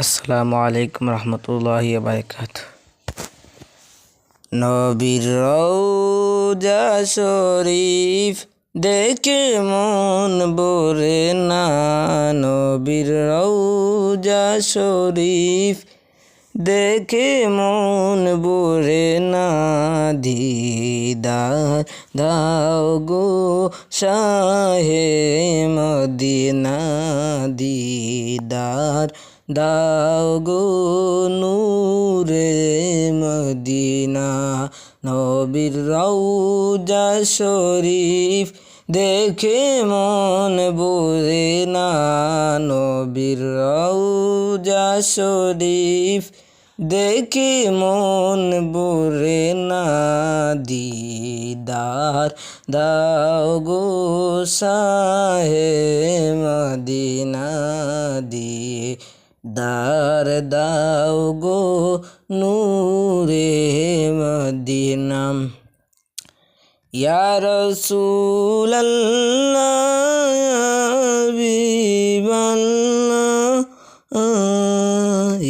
আসসালামু আলাইকুম রহমতুল্লাহি ওয়া বারাকাতুহু। নবীর রওজা শরীফ দেখে মন ভরে না, নবীর রওজা শরীফ দেখে মন ভরে না, দিদার দাও গো শাহে মদিনা, দিদার দাও গো নূরে মদিনা। নবীর রওজা শরীফ দেখে মন ভরে না, নবীর রওজা শরীফ দেখে মন ভরে না, দিদার দাও গো শাহে মদিনা, দিদার দাও গো নূরে মদিনা। ইয়া রাসূলাল্লাহ হাবিবাল্লাহ,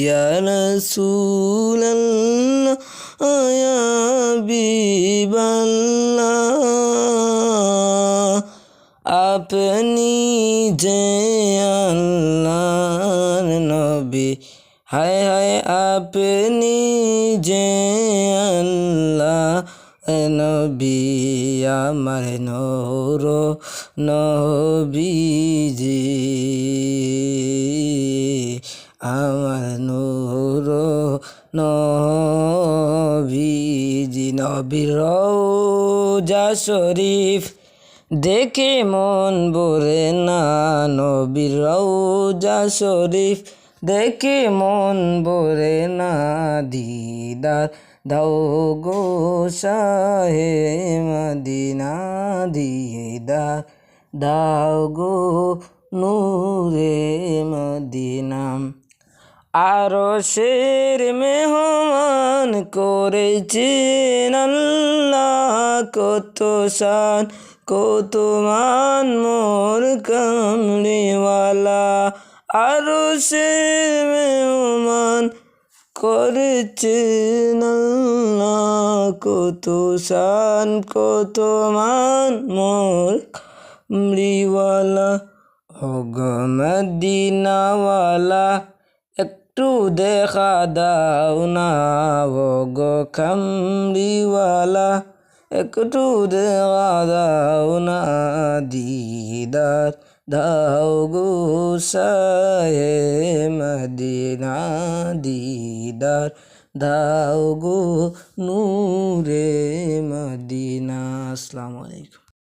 ইয়া রাসূলাল্লাহ ইয়া হাবিবাল্লাহ, আপনি যে আল্লাহর নবী, হায় হায় আপনি যে আল্লাহ নবী, আমার নূর নবীজি, আমার নূর নবীজি। নবীর রওজা শরীফ দেখে মন ভরে না, নবীর রওজা শরীফ দেখে মন ভরে না, দিদার দাও গো শাহে মদিনা, দিদার দাও গো নূরে মদিনা। আরশের মেহমান করেছেন আল্লাহ, কত শান কত মান মোর কামলিওয়ালা, আরশের মেহমান করেছেন আল্লাহ, কত শান কত মান মোর কামলিওয়ালা। ওগো মদিনাওয়ালা একটু দেখা দাও না, ওগো কামলিওয়ালা একটু দেখা দাও না, দিদার দাও গো শাহে মদিনা, দিদার দাও গো নূরে মদিনা। আসসালামু আলাইকুম।